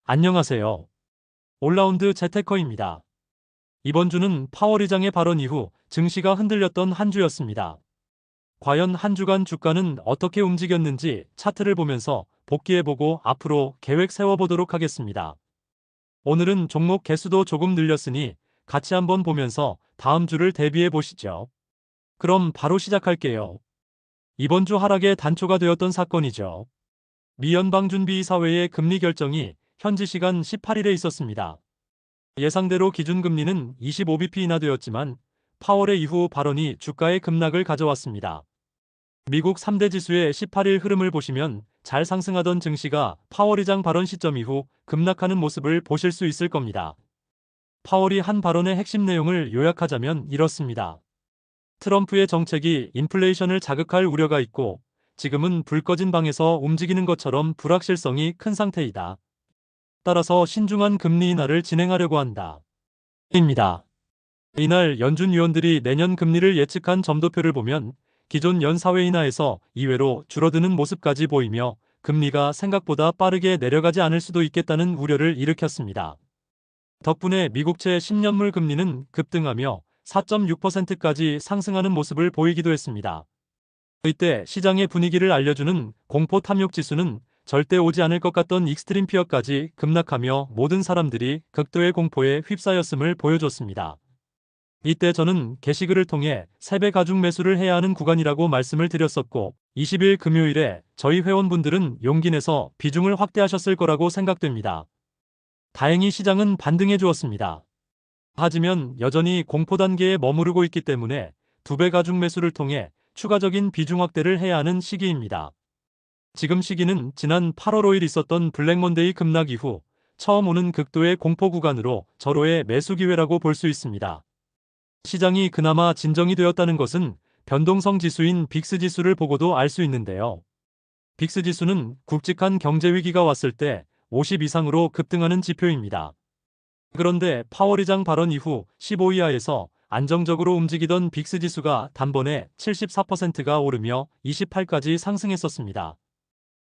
안녕하세요. 올라운드 재테커입니다. 이번 주는 파월 의장의 발언 이후 증시가 흔들렸던 한 주였습니다. 과연 한 주간 주가는 어떻게 움직였는지 차트를 보면서 복기해보고 앞으로 계획 세워보도록 하겠습니다. 오늘은 종목 개수도 조금 늘렸으니 같이 한번 보면서 다음 주를 대비해 보시죠. 그럼 바로 시작할게요. 이번 주 하락의 단초가 되었던 사건이죠. 미 연방준비이사회의 금리 결정이 현지 시간 18일에 있었습니다. 예상대로 기준금리는 25bp 인하되었지만 파월의 이후 발언이 주가의 급락을 가져왔습니다. 미국 3대 지수의 18일 흐름을 보시면 잘 상승하던 증시가 파월 의장 발언 시점 이후 급락하는 모습을 보실 수 있을 겁니다. 파월이 한 발언의 핵심 내용을 요약하자면 이렇습니다. 트럼프의 정책이 인플레이션을 자극할 우려가 있고 지금은 불 꺼진 방에서 움직이는 것처럼 불확실성이 큰 상태이다. 따라서 신중한 금리 인하를 진행하려고 한다. 입니다. 이날 연준 위원들이 내년 금리를 예측한 점도표를 보면 기존 연사회 인하에서 이외로 줄어드는 모습까지 보이며 금리가 생각보다 빠르게 내려가지 않을 수도 있겠다는 우려를 일으켰습니다. 덕분에 미국채 10년물 금리는 급등하며 4.6%까지 상승하는 모습을 보이기도 했습니다. 이때 시장의 분위기를 알려주는 공포 탐욕 지수는 절대 오지 않을 것 같던 익스트림 피어까지 급락하며 모든 사람들이 극도의 공포에 휩싸였음을 보여줬습니다. 이때 저는 게시글을 통해 세배 가중 매수를 해야 하는 구간이라고 말씀을 드렸었고 20일 금요일에 저희 회원분들은 용기 내서 비중을 확대하셨을 거라고 생각됩니다. 다행히 시장은 반등해 주었습니다. 하지만 여전히 공포 단계에 머무르고 있기 때문에 2배 가중 매수를 통해 추가적인 비중 확대를 해야 하는 시기입니다. 지금 시기는 지난 8월 5일 있었던 블랙먼데이 급락 이후 처음 오는 극도의 공포 구간으로 절호의 매수 기회라고 볼 수 있습니다. 시장이 그나마 진정이 되었다는 것은 변동성 지수인 빅스 지수를 보고도 알 수 있는데요. 빅스 지수는 굵직한 경제 위기가 왔을 때 50 이상으로 급등하는 지표입니다. 그런데 파월 의장 발언 이후 15 이하에서 안정적으로 움직이던 빅스 지수가 단번에 74%가 오르며 28까지 상승했었습니다.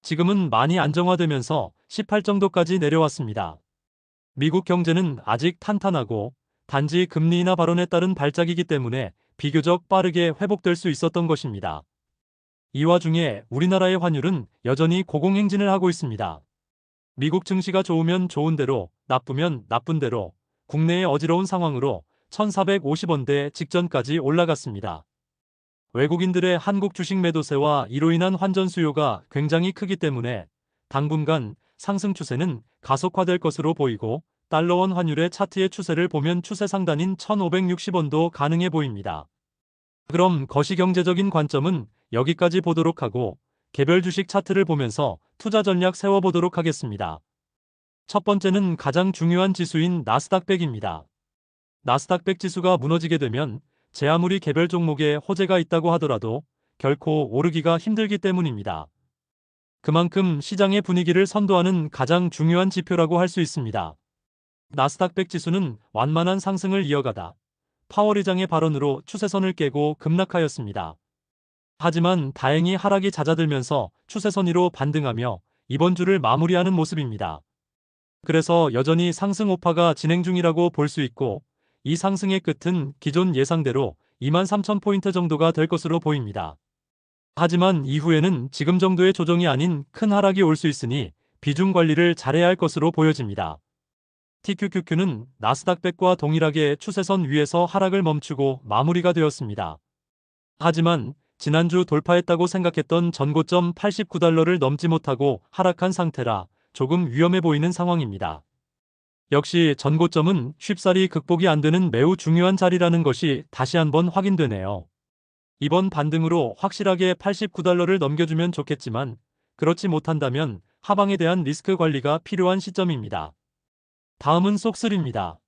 지금은 많이 안정화되면서 18 정도까지 내려왔습니다. 미국 경제는 아직 탄탄하고 단지 금리 인하 발언에 따른 발작이기 때문에 비교적 빠르게 회복될 수 있었던 것입니다. 이 와중에 우리나라의 환율은 여전히 고공행진을 하고 있습니다. 미국 증시가 좋으면 좋은 대로, 나쁘면 나쁜 대로 국내의 어지러운 상황으로 1450원대 직전까지 올라갔습니다. 외국인들의 한국 주식 매도세와 이로 인한 환전 수요가 굉장히 크기 때문에 당분간 상승 추세는 가속화될 것으로 보이고 달러원 환율의 차트의 추세를 보면 추세 상단인 1560원도 가능해 보입니다. 그럼 거시경제적인 관점은 여기까지 보도록 하고 개별 주식 차트를 보면서 투자 전략 세워보도록 하겠습니다. 첫 번째는 가장 중요한 지수인 나스닥 100입니다. 나스닥 100 지수가 무너지게 되면 제 아무리 개별 종목에 호재가 있다고 하더라도 결코 오르기가 힘들기 때문입니다. 그만큼 시장의 분위기를 선도하는 가장 중요한 지표라고 할 수 있습니다. 나스닥 100 지수는 완만한 상승을 이어가다 파월 의장의 발언으로 추세선을 깨고 급락하였습니다. 하지만 다행히 하락이 잦아들면서 추세선 위로 반등하며 이번 주를 마무리하는 모습입니다. 그래서 여전히 상승 오파가 진행 중이라고 볼 수 있고 이 상승의 끝은 기존 예상대로 23,000포인트 정도가 될 것으로 보입니다. 하지만 이후에는 지금 정도의 조정이 아닌 큰 하락이 올 수 있으니 비중 관리를 잘해야 할 것으로 보여집니다. TQQQ는 나스닥 100과 동일하게 추세선 위에서 하락을 멈추고 마무리가 되었습니다. 하지만 지난주 돌파했다고 생각했던 전고점 89달러를 넘지 못하고 하락한 상태라 조금 위험해 보이는 상황입니다. 역시 전고점은 쉽사리 극복이 안 되는 매우 중요한 자리라는 것이 다시 한번 확인되네요. 이번 반등으로 확실하게 89달러를 넘겨주면 좋겠지만 그렇지 못한다면 하방에 대한 리스크 관리가 필요한 시점입니다. 다음은 속슬입니다.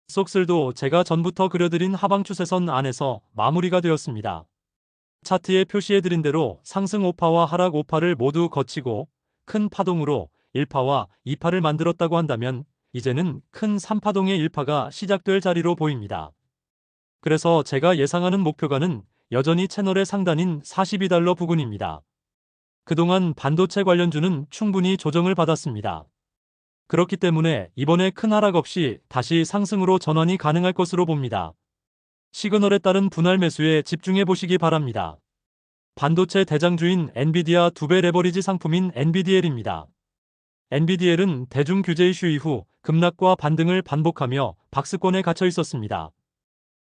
속슬도 제가 전부터 그려드린 하방 추세선 안에서 마무리가 되었습니다. 차트에 표시해드린 대로 상승 5파와 하락 5파를 모두 거치고 큰 파동으로 1파와 2파를 만들었다고 한다면 이제는 큰 3파동의 1파가 시작될 자리로 보입니다. 그래서 제가 예상하는 목표가는 여전히 채널의 상단인 42달러 부근입니다. 그동안 반도체 관련주는 충분히 조정을 받았습니다. 그렇기 때문에 이번에 큰 하락 없이 다시 상승으로 전환이 가능할 것으로 봅니다. 시그널에 따른 분할 매수에 집중해 보시기 바랍니다. 반도체 대장주인 엔비디아 2배 레버리지 상품인 NVDL입니다. NVDL은 대중 규제 이슈 이후 급락과 반등을 반복하며 박스권에 갇혀 있었습니다.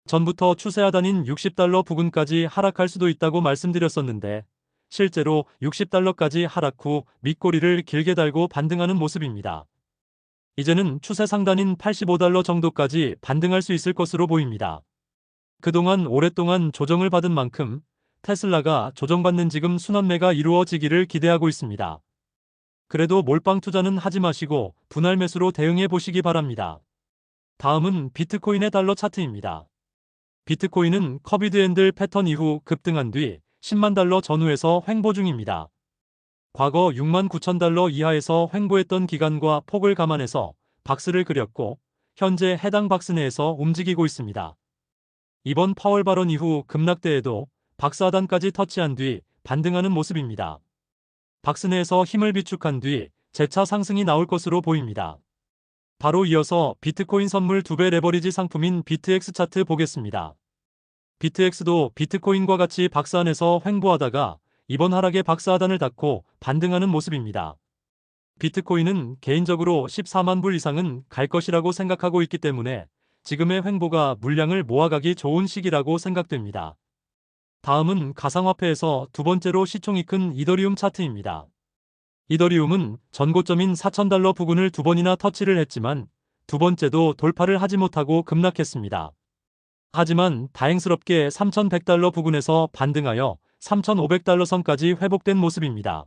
전부터 추세하단인 $60 부근까지 하락할 수도 있다고 말씀드렸었는데 실제로 $60까지 하락 후 밑꼬리를 길게 달고 반등하는 모습입니다. 이제는 추세 상단인 $85 정도까지 반등할 수 있을 것으로 보입니다. 그동안 오랫동안 조정을 받은 만큼 테슬라가 조정받는 지금 순환매가 이루어지기를 기대하고 있습니다. 그래도 몰빵 투자는 하지 마시고 분할 매수로 대응해 보시기 바랍니다. 다음은 비트코인의 달러 차트입니다. 비트코인은 커비드 핸들 패턴 이후 급등한 뒤 10만 달러 전후에서 횡보 중입니다. 과거 6만 9천 달러 이하에서 횡보했던 기간과 폭을 감안해서 박스를 그렸고 현재 해당 박스 내에서 움직이고 있습니다. 이번 파월 발언 이후 급락대에도 박스 하단까지 터치한 뒤 반등하는 모습입니다. 박스 내에서 힘을 비축한 뒤 재차 상승이 나올 것으로 보입니다. 바로 이어서 비트코인 선물 2배 레버리지 상품인 비트X 차트 보겠습니다. 비트X도 비트코인과 같이 박스 안에서 횡보하다가 이번 하락에 박스 하단을 닫고 반등하는 모습입니다. 비트코인은 개인적으로 14만 불 이상은 갈 것이라고 생각하고 있기 때문에 지금의 횡보가 물량을 모아가기 좋은 시기라고 생각됩니다. 다음은 가상화폐에서 두 번째로 시총이 큰 이더리움 차트입니다. 이더리움은 전고점인 $4,000 부근을 두 번이나 터치를 했지만 두 번째도 돌파를 하지 못하고 급락했습니다. 하지만 다행스럽게 $3,100 부근에서 반등하여 $3,500 선까지 회복된 모습입니다.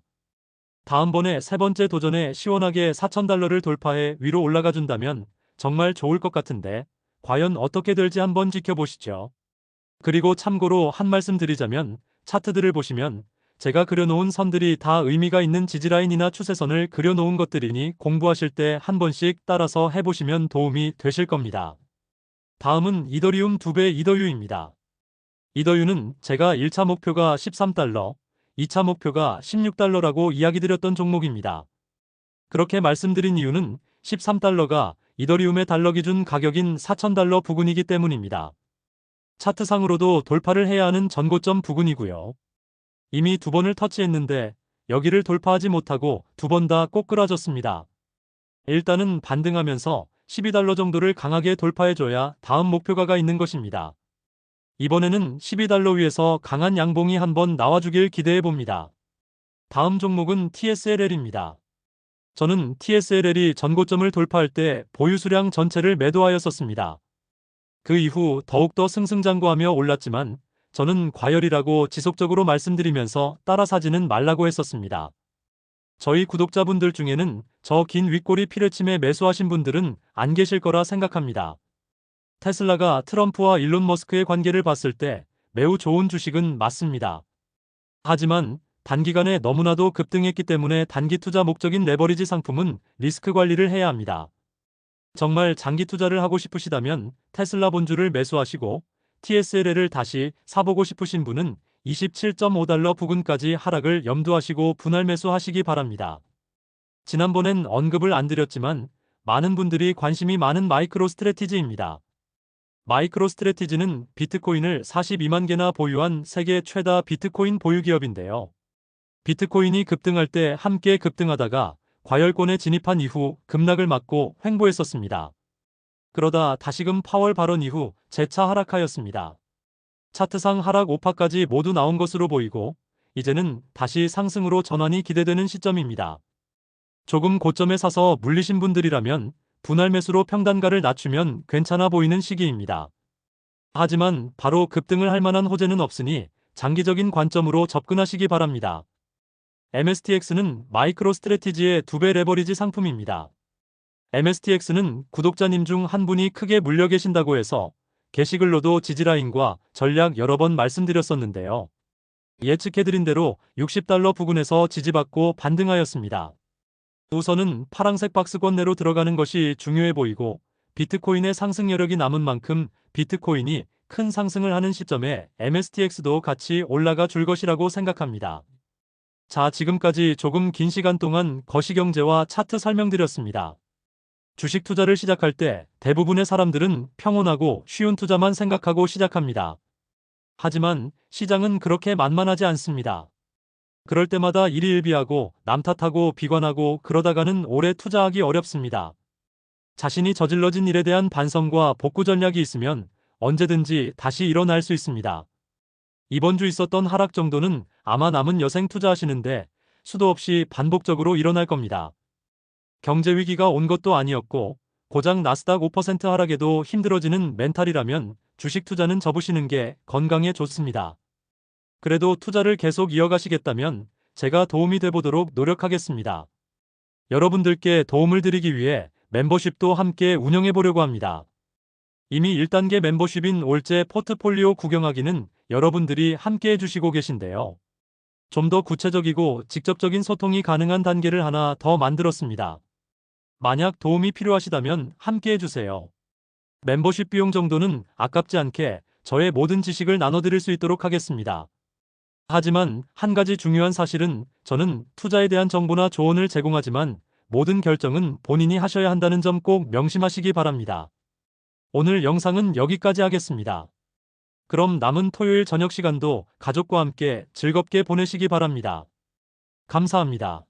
다음번에 세 번째 도전에 시원하게 $4,000를 돌파해 위로 올라가 준다면 정말 좋을 것 같은데 과연 어떻게 될지 한번 지켜보시죠. 그리고 참고로 한 말씀 드리자면 차트들을 보시면 제가 그려놓은 선들이 다 의미가 있는 지지라인이나 추세선을 그려놓은 것들이니 공부하실 때 한 번씩 따라서 해보시면 도움이 되실 겁니다. 다음은 이더리움 2배 이더유입니다. 이더유는 제가 1차 목표가 $13, 2차 목표가 $16라고 이야기 드렸던 종목입니다. 그렇게 말씀드린 이유는 $13가 이더리움의 달러 기준 가격인 $4,000 부근이기 때문입니다. 차트상으로도 돌파를 해야 하는 전고점 부근이고요. 이미 두 번을 터치했는데 여기를 돌파하지 못하고 두 번 다 꼬꾸라졌습니다. 일단은 반등하면서 $12 정도를 강하게 돌파해줘야 다음 목표가가 있는 것입니다. 이번에는 $12 위에서 강한 양봉이 한번 나와주길 기대해봅니다. 다음 종목은 TSLL입니다. 저는 TSLL이 전고점을 돌파할 때 보유 수량 전체를 매도하였었습니다. 그 이후 더욱더 승승장구하며 올랐지만 저는 과열이라고 지속적으로 말씀드리면서 따라 사지는 말라고 했었습니다. 저희 구독자분들 중에는 저 긴 윗꼬리 피뢰침에 매수하신 분들은 안 계실 거라 생각합니다. 테슬라가 트럼프와 일론 머스크의 관계를 봤을 때 매우 좋은 주식은 맞습니다. 하지만 단기간에 너무나도 급등했기 때문에 단기 투자 목적인 레버리지 상품은 리스크 관리를 해야 합니다. 정말 장기 투자를 하고 싶으시다면 테슬라 본주를 매수하시고 TSLL을 다시 사보고 싶으신 분은 $27.5 부근까지 하락을 염두하시고 분할 매수하시기 바랍니다. 지난번엔 언급을 안 드렸지만 많은 분들이 관심이 많은 마이크로 스트래티지입니다. 마이크로 스트래티지는 비트코인을 42만 개나 보유한 세계 최다 비트코인 보유 기업인데요. 비트코인이 급등할 때 함께 급등하다가 과열권에 진입한 이후 급락을 맞고 횡보했었습니다. 그러다 다시금 파월 발언 이후 재차 하락하였습니다. 차트상 하락 5파까지 모두 나온 것으로 보이고 이제는 다시 상승으로 전환이 기대되는 시점입니다. 조금 고점에 사서 물리신 분들이라면 분할 매수로 평단가를 낮추면 괜찮아 보이는 시기입니다. 하지만 바로 급등을 할 만한 호재는 없으니 장기적인 관점으로 접근하시기 바랍니다. MSTX는 마이크로 스트래티지의 2배 레버리지 상품입니다. MSTX는 구독자님 중 한 분이 크게 물려 계신다고 해서 게시글로도 지지라인과 전략 여러 번 말씀드렸었는데요. 예측해드린 대로 $60 부근에서 지지받고 반등하였습니다. 우선은 파랑색 박스권 내로 들어가는 것이 중요해 보이고 비트코인의 상승 여력이 남은 만큼 비트코인이 큰 상승을 하는 시점에 MSTX도 같이 올라가 줄 것이라고 생각합니다. 자, 지금까지 조금 긴 시간 동안 거시경제와 차트 설명드렸습니다. 주식 투자를 시작할 때 대부분의 사람들은 평온하고 쉬운 투자만 생각하고 시작합니다. 하지만 시장은 그렇게 만만하지 않습니다. 그럴 때마다 일희일비하고 남 탓하고 비관하고 그러다가는 오래 투자하기 어렵습니다. 자신이 저질러진 일에 대한 반성과 복구 전략이 있으면 언제든지 다시 일어날 수 있습니다. 이번 주 있었던 하락 정도는 아마 남은 여생 투자하시는데 수도 없이 반복적으로 일어날 겁니다. 경제 위기가 온 것도 아니었고 고작 나스닥 5% 하락에도 힘들어지는 멘탈이라면 주식 투자는 접으시는 게 건강에 좋습니다. 그래도 투자를 계속 이어가시겠다면 제가 도움이 되보도록 노력하겠습니다. 여러분들께 도움을 드리기 위해 멤버십도 함께 운영해 보려고 합니다. 이미 1단계 멤버십인 올제 포트폴리오 구경하기는 여러분들이 함께 해주시고 계신데요. 좀 더 구체적이고 직접적인 소통이 가능한 단계를 하나 더 만들었습니다. 만약 도움이 필요하시다면 함께 해주세요. 멤버십 비용 정도는 아깝지 않게 저의 모든 지식을 나눠드릴 수 있도록 하겠습니다. 하지만 한 가지 중요한 사실은 저는 투자에 대한 정보나 조언을 제공하지만 모든 결정은 본인이 하셔야 한다는 점 꼭 명심하시기 바랍니다. 오늘 영상은 여기까지 하겠습니다. 그럼 남은 토요일 저녁 시간도 가족과 함께 즐겁게 보내시기 바랍니다. 감사합니다.